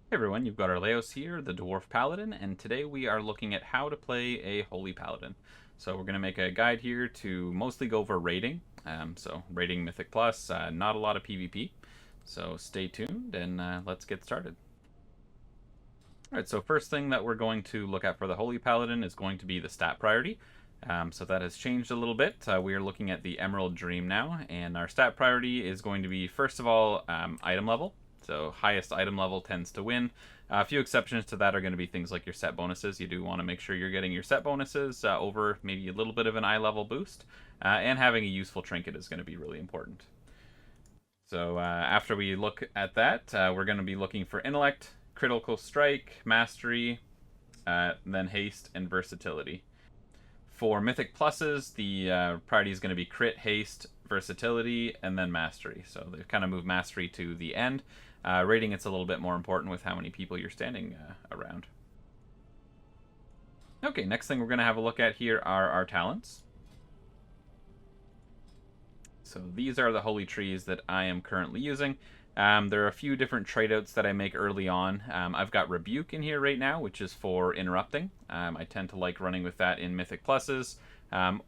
Hey everyone, you've got Arleos here, the Dwarf Paladin, and today we are looking at how to play a Holy Paladin. So we're going to make a guide here to mostly go over raiding. So raiding Mythic Plus, not a lot of PvP. So stay tuned and let's get started. Alright, so first thing that we're going to look at for the Holy Paladin is going to be the stat priority. So that has changed a little bit. We are looking at the Emerald Dream now, and our stat priority is going to be, first of all, item level. So highest item level tends to win. A few exceptions to that are going to be things like your set bonuses. You do want to make sure you're getting your set bonuses over maybe a little bit of an eye level boost. And having a useful trinket is going to be really important. So after we look at that, we're going to be looking for intellect, critical strike, mastery, then haste, and versatility. For Mythic Pluses, the priority is going to be crit, haste, versatility, and then mastery. So they've kind of moved mastery to the end. Rating, it's a little bit more important with how many people you're standing around. Okay, next thing we're going to have a look at here are our talents. So these are the holy trees that I am currently using. There are a few different trade-outs that I make early on. I've got Rebuke in here right now, which is for interrupting. I tend to like running with that in Mythic Pluses,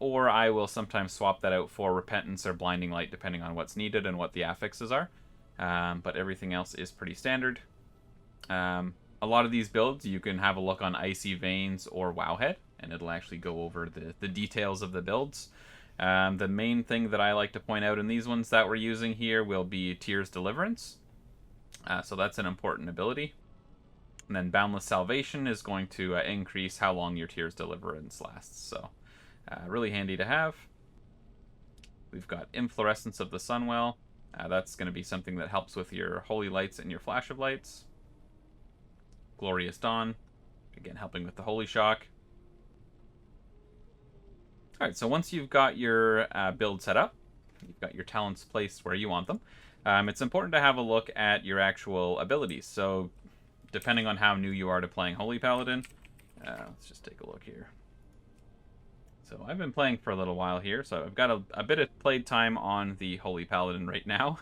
or I will sometimes swap that out for Repentance or Blinding Light, depending on what's needed and what the affixes are. But everything else is pretty standard. A lot of these builds, you can have a look on Icy Veins or Wowhead, and it'll actually go over the details of the builds. The main thing that I like to point out in these ones that we're using here will be Tears Deliverance. So that's an important ability. And then Boundless Salvation is going to increase how long your Tears Deliverance lasts. So really handy to have. We've got Inflorescence of the Sunwell. That's going to be something that helps with your Holy Lights and your Flash of Lights. Glorious Dawn, again helping with the Holy Shock. Alright, so once you've got your build set up, you've got your talents placed where you want them, it's important to have a look at your actual abilities. So depending on how new you are to playing Holy Paladin, let's just take a look here. So I've been playing for a little while here, so I've got a bit of played time on the Holy Paladin right now.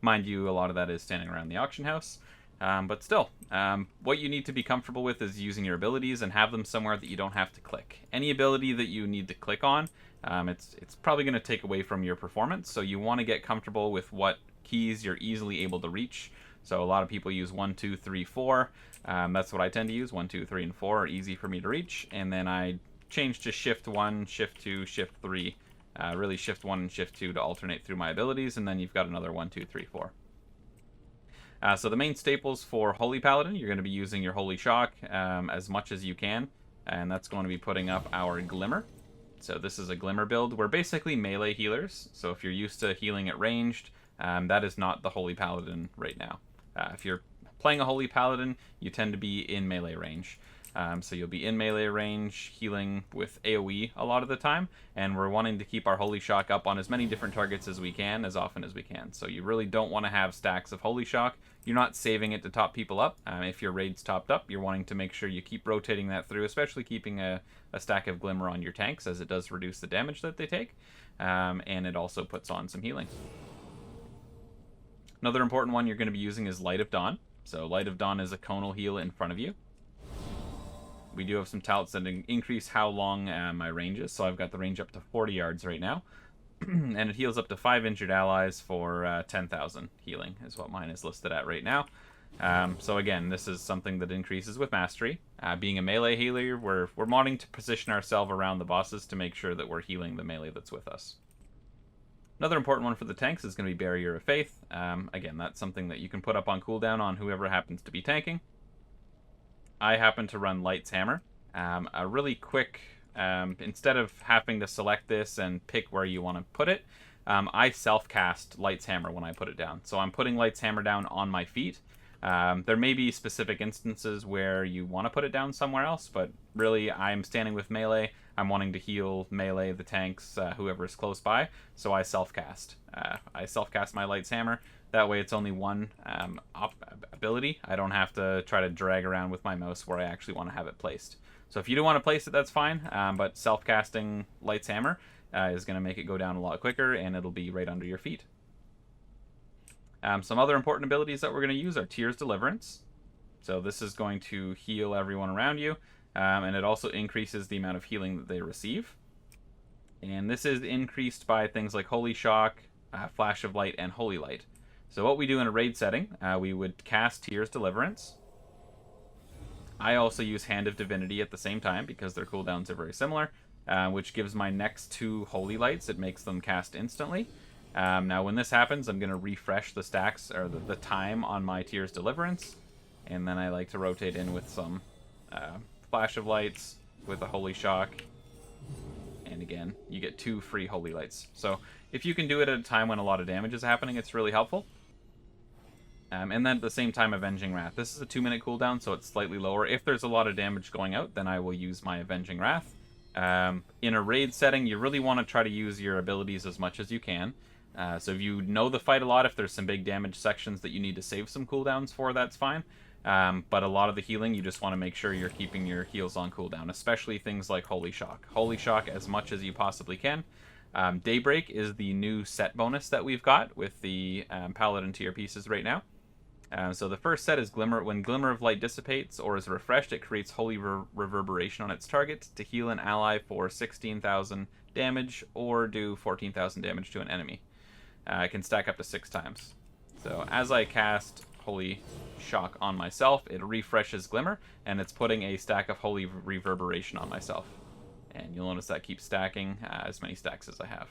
Mind you, a lot of that is standing around the auction house. But still, what you need to be comfortable with is using your abilities and have them somewhere that you don't have to click. Any ability that you need to click on, it's probably going to take away from your performance, so you want to get comfortable with what keys you're easily able to reach. So a lot of people use 1, 2, 3, 4. That's what I tend to use. 1, 2, 3, and 4 are easy for me to reach, and then I change to Shift 1, Shift 2, Shift 3. Really Shift 1 and Shift 2 to alternate through my abilities, and then you've got another 1, 2, 3, 4. So the main staples for Holy Paladin, you're going to be using your Holy Shock as much as you can, and that's going to be putting up our Glimmer. So this is a Glimmer build. We're basically melee healers, so if you're used to healing at ranged, that is not the Holy Paladin right now. If you're playing a Holy Paladin, you tend to be in melee range. So you'll be in melee range, healing with AoE a lot of the time, and we're wanting to keep our Holy Shock up on as many different targets as we can, as often as we can. So you really don't want to have stacks of Holy Shock. You're not saving it to top people up. If your raid's topped up, you're wanting to make sure you keep rotating that through, especially keeping a stack of Glimmer on your tanks, as it does reduce the damage that they take, and it also puts on some healing. Another important one you're going to be using is Light of Dawn. So Light of Dawn is a conal heal in front of you. We do have some talents that increase how long my range is, so I've got the range up to 40 yards right now. And it heals up to 5 injured allies for 10,000 healing, is what mine is listed at right now. So again, this is something that increases with mastery. Being a melee healer, we're wanting to position ourselves around the bosses to make sure that we're healing the melee that's with us. Another important one for the tanks is going to be Barrier of Faith. Again, that's something that you can put up on cooldown on whoever happens to be tanking. I happen to run Light's Hammer. A really quick, instead of having to select this and pick where you want to put it, I self-cast Light's Hammer when I put it down. So I'm putting Light's Hammer down on my feet. There may be specific instances where you want to put it down somewhere else, but really I'm standing with melee. I'm wanting to heal melee, the tanks, whoever is close by, so I self-cast. I self-cast my Light's Hammer. That way it's only one ability. I don't have to try to drag around with my mouse where I actually want to have it placed. So if you do want to place it, that's fine, but self-casting Light's Hammer is going to make it go down a lot quicker, and it'll be right under your feet. Some other important abilities that we're going to use are Tears Deliverance. So this is going to heal everyone around you, and it also increases the amount of healing that they receive. And this is increased by things like Holy Shock, Flash of Light, and Holy Light. So what we do in a raid setting, we would cast Tears Deliverance. I also use Hand of Divinity at the same time because their cooldowns are very similar, which gives my next 2 Holy Lights. It makes them cast instantly. Now when this happens, I'm going to refresh the stacks, or the time on my Tears Deliverance. And then I like to rotate in with some Flash of Lights with a Holy Shock. And again, you get 2 free Holy Lights. So if you can do it at a time when a lot of damage is happening, it's really helpful. And then at the same time, Avenging Wrath. This is a 2-minute cooldown, so it's slightly lower. If there's a lot of damage going out, then I will use my Avenging Wrath. In a raid setting, you really want to try to use your abilities as much as you can. So if you know the fight a lot, if there's some big damage sections that you need to save some cooldowns for, that's fine. But a lot of the healing, you just want to make sure you're keeping your heals on cooldown, especially things like Holy Shock. Holy Shock as much as you possibly can. Daybreak is the new set bonus that we've got with the Paladin tier pieces right now. So the first set is Glimmer. When Glimmer of Light dissipates or is refreshed, it creates Holy Reverberation on its target to heal an ally for 16,000 damage or do 14,000 damage to an enemy. It can stack up to 6 times. So as I cast Holy Shock on myself, it refreshes Glimmer, and it's putting a stack of Holy Reverberation on myself. And you'll notice that keeps stacking as many stacks as I have.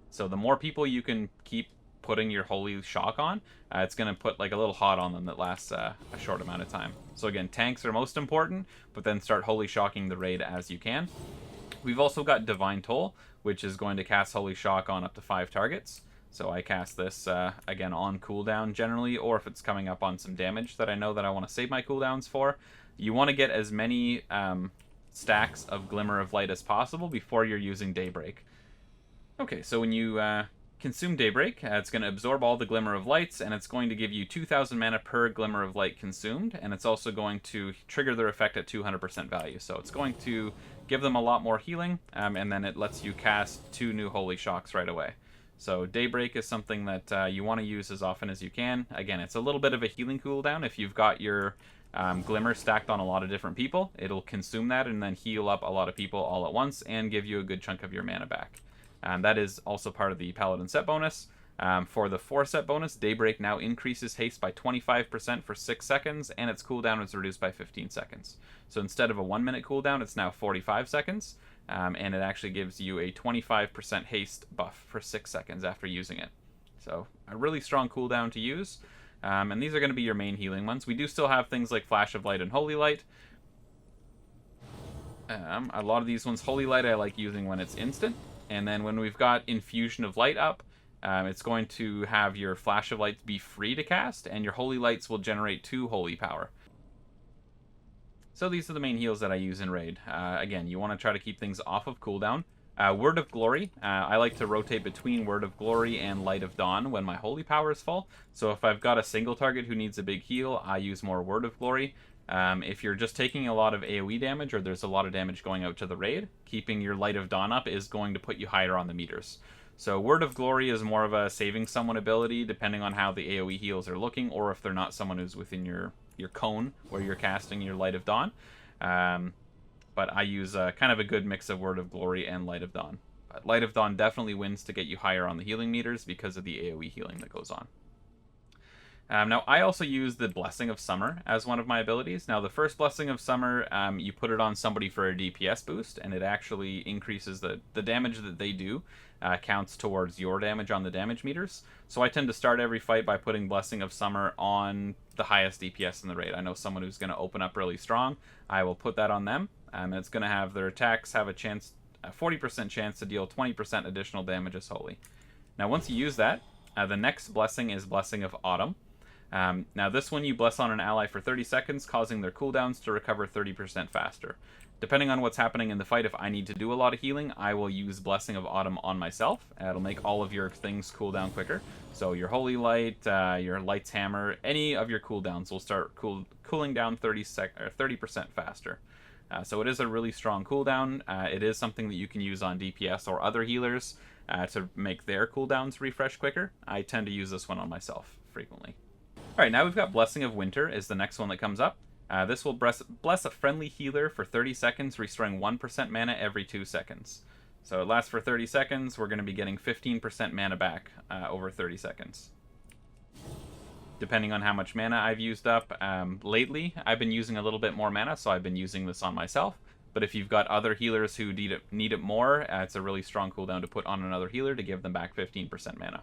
So the more people you can keep putting your Holy Shock on, it's going to put like a little hot on them that lasts a short amount of time. So again, tanks are most important, but then start Holy Shocking the raid as you can. We've also got Divine Toll, which is going to cast Holy Shock on up to 5 targets. So I cast this, again, on cooldown generally, or if it's coming up on some damage that I know that I want to save my cooldowns for. You want to get as many stacks of Glimmer of Light as possible before you're using Daybreak. Okay, so when you consume Daybreak, it's going to absorb all the Glimmer of Lights, and it's going to give you 2,000 mana per Glimmer of Light consumed, and it's also going to trigger their effect at 200% value. So it's going to give them a lot more healing, and then it lets you cast 2 new Holy Shocks right away. So Daybreak is something that you want to use as often as you can. Again, it's a little bit of a healing cooldown. If you've got your Glimmer stacked on a lot of different people, it'll consume that and then heal up a lot of people all at once and give you a good chunk of your mana back. That is also part of the Paladin set bonus. For the 4 set bonus, Daybreak now increases haste by 25% for 6 seconds, and its cooldown is reduced by 15 seconds. So instead of a 1-minute cooldown, it's now 45 seconds, and it actually gives you a 25% haste buff for 6 seconds after using it. So a really strong cooldown to use, and these are going to be your main healing ones. We do still have things like Flash of Light and Holy Light. A lot of these ones, Holy Light I like using when it's instant. And then when we've got Infusion of Light up, it's going to have your Flash of Lights be free to cast, and your Holy Lights will generate 2 Holy Power. So these are the main heals that I use in Raid. Again, you want to try to keep things off of cooldown. Word of Glory, I like to rotate between Word of Glory and Light of Dawn when my Holy Power is full. So if I've got a single target who needs a big heal, I use more Word of Glory. If you're just taking a lot of AoE damage, or there's a lot of damage going out to the raid, keeping your Light of Dawn up is going to put you higher on the meters. So Word of Glory is more of a saving someone ability, depending on how the AoE heals are looking, or if they're not someone who's within your cone where you're casting your Light of Dawn. But I use kind of a good mix of Word of Glory and Light of Dawn. But Light of Dawn definitely wins to get you higher on the healing meters because of the AoE healing that goes on. Now, I also use the Blessing of Summer as one of my abilities. Now, the first Blessing of Summer, you put it on somebody for a DPS boost, and it actually increases the damage that they do, counts towards your damage on the damage meters. So I tend to start every fight by putting Blessing of Summer on the highest DPS in the raid. I know someone who's going to open up really strong. I will put that on them, and it's going to have their attacks have a 40% chance to deal 20% additional damage as Holy. Now, once you use that, the next blessing is Blessing of Autumn. Now this one you bless on an ally for 30 seconds, causing their cooldowns to recover 30% faster. Depending on what's happening in the fight, if I need to do a lot of healing, I will use Blessing of Autumn on myself. It'll make all of your things cool down quicker. So your Holy Light, your Light's Hammer, any of your cooldowns will start cooling down 30% faster. So it is a really strong cooldown. It is something that you can use on DPS or other healers to make their cooldowns refresh quicker. I tend to use this one on myself frequently. All right, now we've got Blessing of Winter is the next one that comes up. This will bless a friendly healer for 30 seconds, restoring 1% mana every 2 seconds. So it lasts for 30 seconds. We're going to be getting 15% mana back over 30 seconds. Depending on how much mana I've used up. Lately, I've been using a little bit more mana, so I've been using this on myself. But if you've got other healers who need it more, it's a really strong cooldown to put on another healer to give them back 15% mana.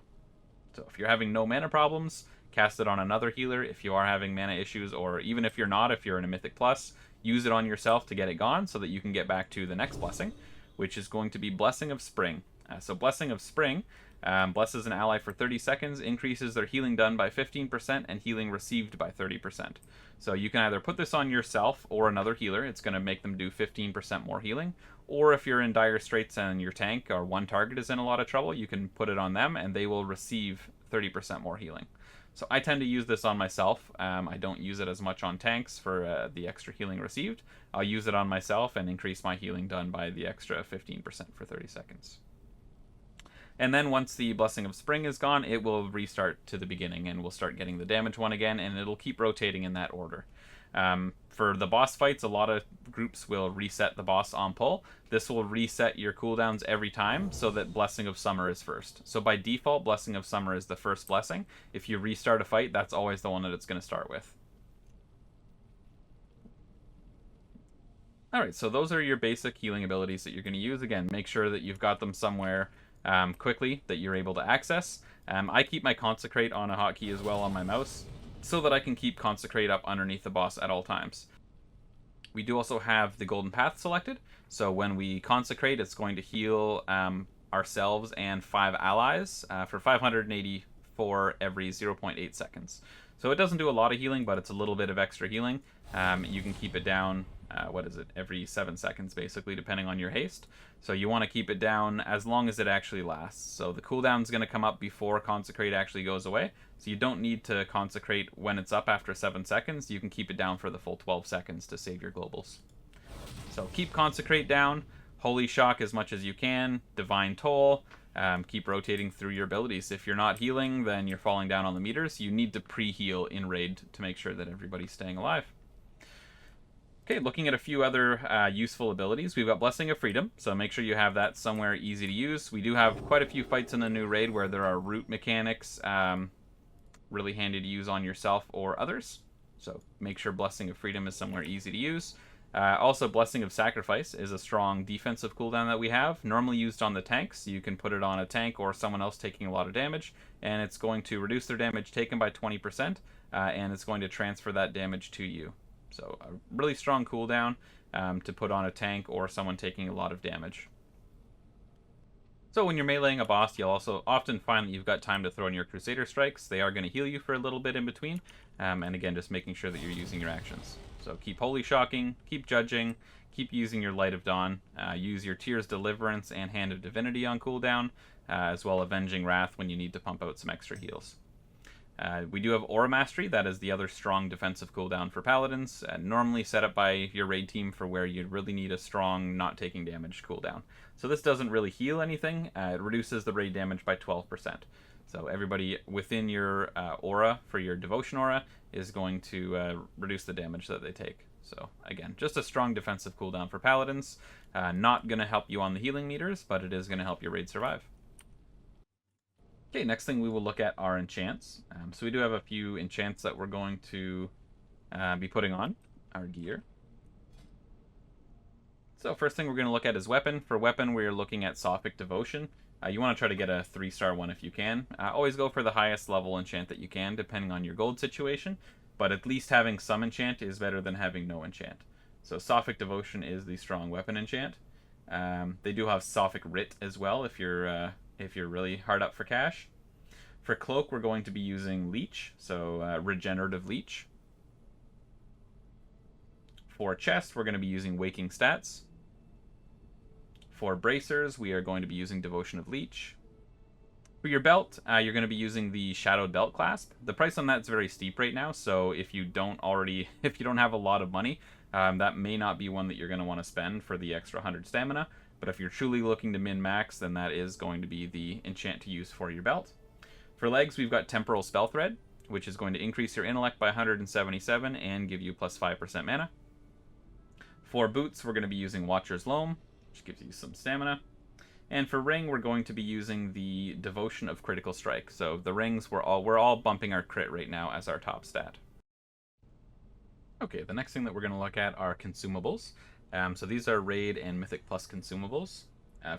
So if you're having no mana problems, cast it on another healer. If you are having mana issues, or even if you're not, if you're in a Mythic Plus, use it on yourself to get it gone so that you can get back to the next blessing, which is going to be Blessing of Spring. So Blessing of Spring blesses an ally for 30 seconds, increases their healing done by 15% and healing received by 30%. So you can either put this on yourself or another healer. It's going to make them do 15% more healing. Or if you're in dire straits and your tank or one target is in a lot of trouble, you can put it on them and they will receive 30% more healing. So I tend to use this on myself. I don't use it as much on tanks for the extra healing received. I'll use it on myself and increase my healing done by the extra 15% for 30 seconds. And then once the Blessing of Spring is gone, it will restart to the beginning, and we'll start getting the damage one again, and it'll keep rotating in that order. For the boss fights, a lot of groups will reset the boss on pull. This will reset your cooldowns every time, so that Blessing of Summer is first. So by default, Blessing of Summer is the first blessing. If you restart a fight, that's always the one that it's going to start with. Alright, so those are your basic healing abilities that you're going to use. Again, make sure that you've got them somewhere quickly that you're able to access. I keep my Consecrate on a hotkey as well on my mouse, so that I can keep Consecrate up underneath the boss at all times. We do also have the Golden Path selected, so when we Consecrate, it's going to heal ourselves and 5 allies for 580 for every 0.8 seconds. So it doesn't do a lot of healing, but it's a little bit of extra healing. You can keep it down, every 7 seconds, basically, depending on your haste. So you want to keep it down as long as it actually lasts. So the cooldown's going to come up before Consecrate actually goes away. So you don't need to Consecrate when it's up after 7 seconds. You can keep it down for the full 12 seconds to save your globals. So keep Consecrate down, Holy Shock as much as you can, Divine Toll. Keep rotating through your abilities. If you're not healing, then you're falling down on the meters. You need to pre-heal in Raid to make sure that everybody's staying alive. Okay, looking at a few other useful abilities, we've got Blessing of Freedom, so make sure you have that somewhere easy to use. We do have quite a few fights in the new raid where there are root mechanics really handy to use on yourself or others, so make sure Blessing of Freedom is somewhere easy to use. Also, Blessing of Sacrifice is a strong defensive cooldown that we have, normally used on the tanks. You can put it on a tank or someone else taking a lot of damage, and it's going to reduce their damage taken by 20%, and it's going to transfer that damage to you. So a really strong cooldown to put on a tank or someone taking a lot of damage. So when you're meleeing a boss, you'll also often find that you've got time to throw in your Crusader Strikes. They are going to heal you for a little bit in between. And again, just making sure that you're using your actions. So keep Holy Shocking, keep Judging, keep using your Light of Dawn, use your Tears Deliverance and Hand of Divinity on cooldown, as well Avenging Wrath when you need to pump out some extra heals. We do have Aura Mastery. That is the other strong defensive cooldown for Paladins, normally set up by your raid team for where you really need a strong not taking damage cooldown. So this doesn't really heal anything. It reduces the raid damage by 12%. So everybody within your aura for your Devotion Aura is going to reduce the damage that they take. So again, just a strong defensive cooldown for Paladins. Not going to help you on the healing meters, but it is going to help your raid survive. Okay, next thing we will look at are enchants. So we do have a few enchants that we're going to be putting on our gear. So first thing we're going to look at is weapon. For weapon, we're looking at Sophic Devotion. You want to try to get a 3-star one if you can. Always go for the highest level enchant that you can, depending on your gold situation. But at least having some enchant is better than having no enchant. So Sophic Devotion is the strong weapon enchant. They do have Sophic Writ as well if you're really hard up for cash. For cloak, we're going to be using Leech, so Regenerative Leech. For chest, we're going to be using Waking Stats. For bracers, we are going to be using Devotion of Leech. For your belt, you're going to be using the Shadowed Belt clasp. The price on that's very steep right now, so if you don't have a lot of money, that may not be one that you're going to want to spend for the extra 100 stamina. But if you're truly looking to min-max, then that is going to be the enchant to use for your belt. For legs, we've got Temporal Spell Thread. which is going to increase your intellect by 177 and give you plus 5% mana. For boots, we're going to be using Watcher's Loam, which gives you some stamina. And for ring, we're going to be using the Devotion of Critical Strike. So the rings, we're all bumping our crit right now as our top stat. Okay, the next thing that we're going to look at are consumables. So these are Raid and Mythic Plus consumables.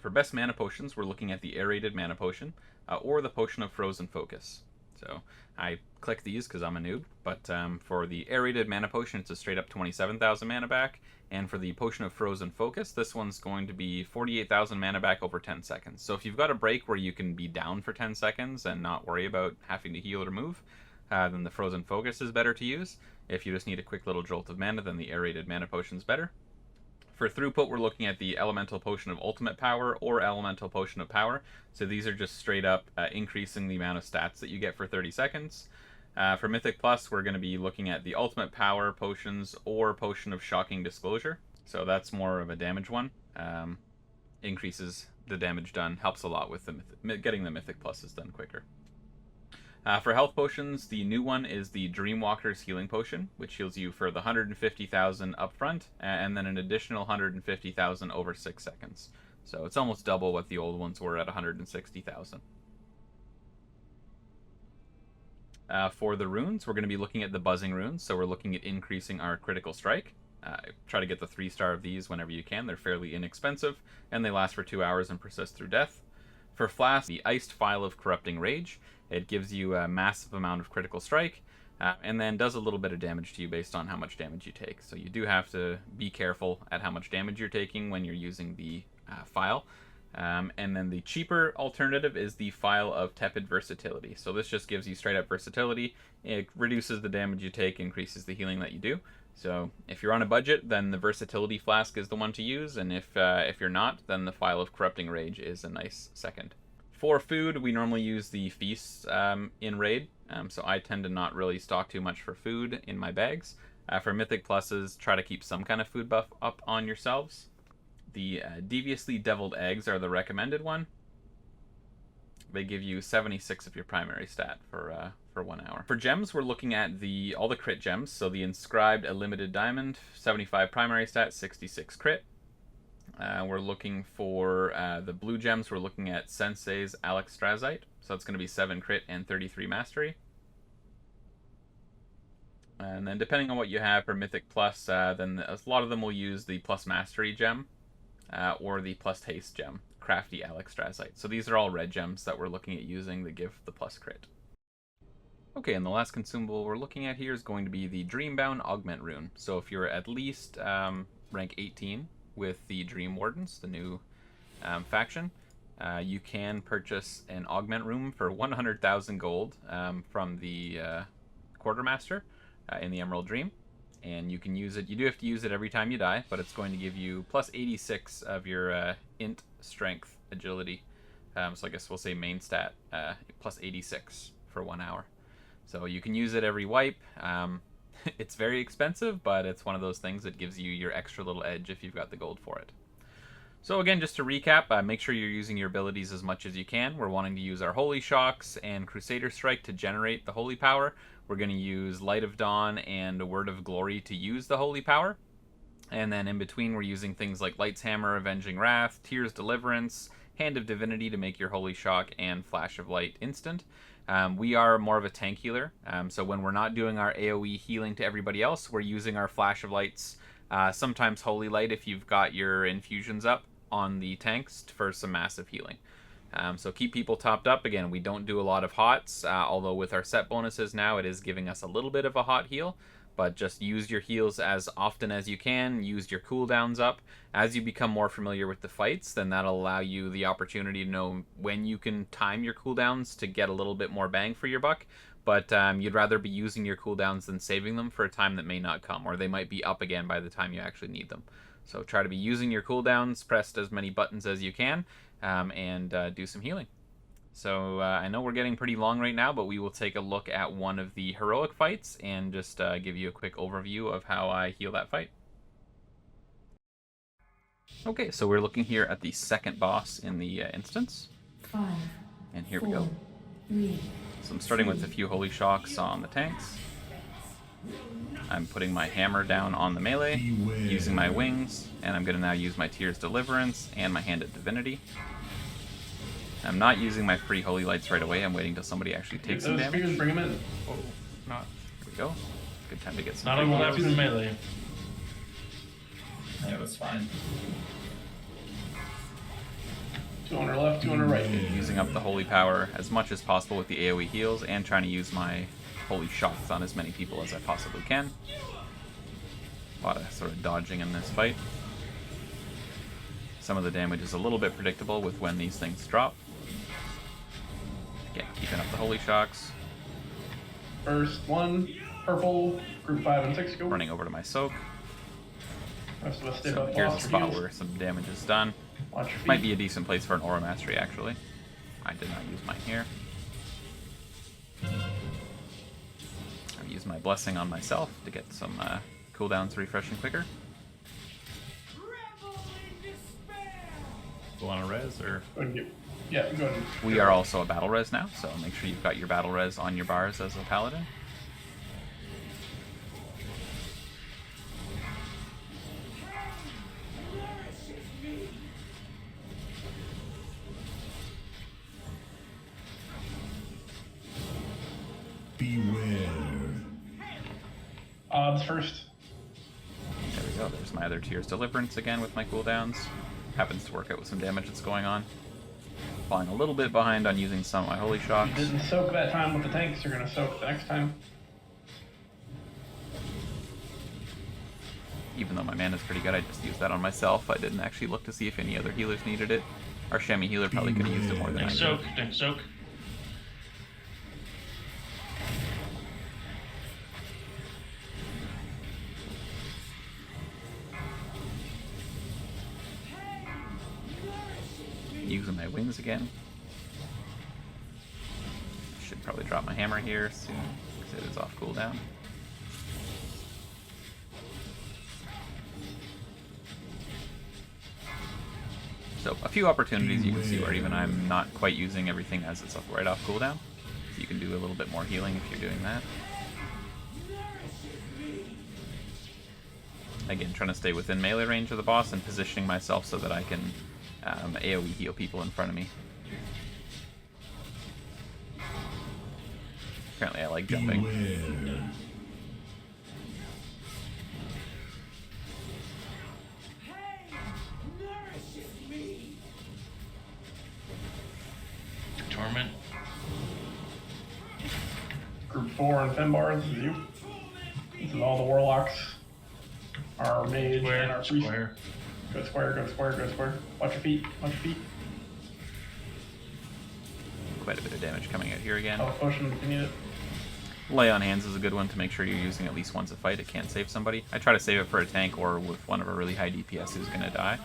For best mana potions, we're looking at the Aerated Mana Potion, or the Potion of Frozen Focus. So I click these because I'm a noob, but for the Aerated Mana Potion, it's a straight up 27,000 mana back, and for the Potion of Frozen Focus, this one's going to be 48,000 mana back over 10 seconds. So if you've got a break where you can be down for 10 seconds and not worry about having to heal or move, then the Frozen Focus is better to use. If you just need a quick little jolt of mana, then the Aerated Mana Potion's better. For throughput, we're looking at the Elemental Potion of Ultimate Power or Elemental Potion of Power. So these are just straight up increasing the amount of stats that you get for 30 seconds. For Mythic Plus, we're going to be looking at the Ultimate Power Potions or Potion of Shocking Disclosure. So that's more of a damage one. Increases the damage done, helps a lot with getting the Mythic Pluses done quicker. For health potions, the new one is the Dreamwalker's Healing Potion, which heals you for the 150,000 up front, and then an additional 150,000 over 6 seconds. So it's almost double what the old ones were at 160,000. For the runes, we're going to be looking at the Buzzing runes, so we're looking at increasing our critical strike. Try to get the 3-star of these whenever you can. They're fairly inexpensive, and they last for 2 hours and persist through death. For Flask, the Iced Phial of Corrupting Rage. It gives you a massive amount of critical strike, and then does a little bit of damage to you based on how much damage you take. So you do have to be careful at how much damage you're taking when you're using the Phial. And then the cheaper alternative is the Phial of Tepid Versatility. So this just gives you straight up versatility. It reduces the damage you take, increases the healing that you do. So if you're on a budget, then the Versatility Flask is the one to use, and if you're not, then the Phial of Corrupting Rage is a nice second. For food, we normally use the feasts in Raid, so I tend to not really stock too much for food in my bags. For Mythic Pluses, try to keep some kind of food buff up on yourselves. The Deviously Deviled Eggs are the recommended one. They give you 76 of your primary stat for 1 hour. For gems, we're looking at all the crit gems, so the Inscribed Illimited Diamond, 75 primary stat, 66 crit. We're looking for the blue gems. We're looking at Sensei's Alexstrasite. So that's going to be 7 crit and 33 mastery. And then depending on what you have for Mythic Plus, then a lot of them will use the plus mastery gem or the plus haste gem, Crafty Alexstrasite. So these are all red gems that we're looking at using that give the plus crit. Okay, and the last consumable we're looking at here is going to be the Dreambound Augment Rune. So if you're at least rank 18, with the Dream Wardens, the new faction, you can purchase an augment room for 100,000 gold from the Quartermaster in the Emerald Dream, and you can use it. You do have to use it every time you die, but it's going to give you plus 86 of your int, strength, agility. So I guess we'll say main stat plus 86 for 1 hour. So you can use it every wipe. It's very expensive, but it's one of those things that gives you your extra little edge if you've got the gold for it. So again, just to recap, make sure you're using your abilities as much as you can. We're wanting to use our Holy Shocks and Crusader Strike to generate the Holy Power. We're going to use Light of Dawn and Word of Glory to use the Holy Power. And then in between, we're using things like Light's Hammer, Avenging Wrath, Tears Deliverance, Hand of Divinity to make your Holy Shock, and Flash of Light instant. We are more of a tank healer, so when we're not doing our AoE healing to everybody else, we're using our Flash of Lights, sometimes Holy Light if you've got your infusions up on the tanks for some massive healing. So keep people topped up. Again, we don't do a lot of hots, although with our set bonuses now, it is giving us a little bit of a hot heal. But just use your heals as often as you can. Use your cooldowns up. As you become more familiar with the fights, then that'll allow you the opportunity to know when you can time your cooldowns to get a little bit more bang for your buck. But you'd rather be using your cooldowns than saving them for a time that may not come, or they might be up again by the time you actually need them. So try to be using your cooldowns, press as many buttons as you can, and do some healing. So I know we're getting pretty long right now, but we will take a look at one of the heroic fights and just give you a quick overview of how I heal that fight. Okay, so we're looking here at the second boss in the instance. 5, and here 4, we go. 3, So I'm starting with a few Holy Shocks on the tanks. I'm putting my hammer down on the melee, using my wings, and I'm going to now use my Tears Deliverance and my Hand of Divinity. I'm not using my free Holy Lights right away. I'm waiting till somebody actually takes some damage. Spears, bring them in. Oh, not. Here we go. Good time to get some. Not only left in melee. Yeah, it was fine. 200 left, 200 right. Using up the Holy Power as much as possible with the AoE heals, and trying to use my Holy Shocks on as many people as I possibly can. A lot of sort of dodging in this fight. Some of the damage is a little bit predictable with when these things drop. Again, keeping up the Holy Shocks. First one, purple, group 5 and 6 go. Running over to my Soak. Rest of us stay So above here's a boss for spot heals. where some damage is done. Watch your feet. Might be a decent place for an Aura Mastery, actually. I did not use mine here. I've used my Blessing on myself to get some cooldowns refreshing quicker. Go on a res, or... Go ahead and yeah, go ahead. We are also a battle res now, so make sure you've got your battle res on your bars as a paladin. Beware. Odds first. There we go, there's my other Tears Deliverance again with my cooldowns. Happens to work out with some damage that's going on. Falling a little bit behind on using some of my Holy Shocks. You didn't soak that time with the tanks, you're gonna soak the next time. Even though my mana's pretty good, I just used that on myself. I didn't actually look to see if any other healers needed it. Our Chamois healer probably could have used it more than I Tank did. soak, tank soak. Using my wings again. Should probably drop my hammer here soon, because it is off cooldown. So, a few opportunities you can see where even I'm not quite using everything as it's right off cooldown. So you can do a little bit more healing if you're doing that. Again, trying to stay within melee range of the boss and positioning myself so that I can AoE heal people in front of me. Apparently I like jumping. Beware. Torment. Group 4 and Fembar, this is you. This is all the warlocks. Our mage and our priest. Square. Go square, go square, go square. Watch your feet, watch your feet. Quite a bit of damage coming out here again. Health potion if you need it. Lay on Hands is a good one to make sure you're using at least once a fight. It can't save somebody. I try to save it for a tank or with one of a really high DPS who's going to die.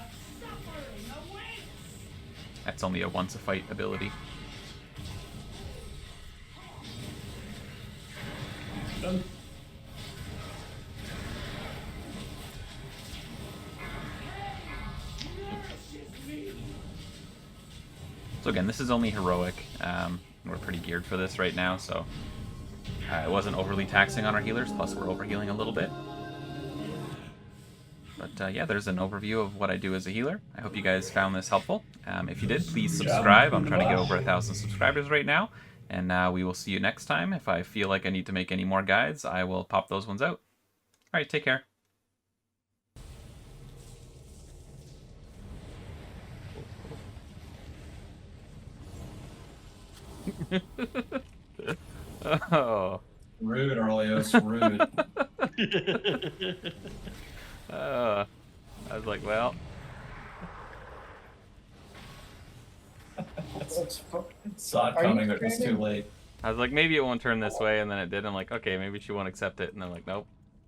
That's only a once a fight ability. Done. So again, this is only heroic. We're pretty geared for this right now, so it wasn't overly taxing on our healers, plus we're overhealing a little bit. But yeah, there's an overview of what I do as a healer. I hope you guys found this helpful. If you did, please subscribe. I'm trying to get over 1,000 subscribers right now. And we will see you next time. If I feel like I need to make any more guides, I will pop those ones out. Alright, take care. Oh. Rude, Arleos, rude. I was like, well. Saw it coming, but it was too late. I was like, maybe it won't turn this way, and then it did. I'm like, okay, maybe she won't accept it. And then like, nope.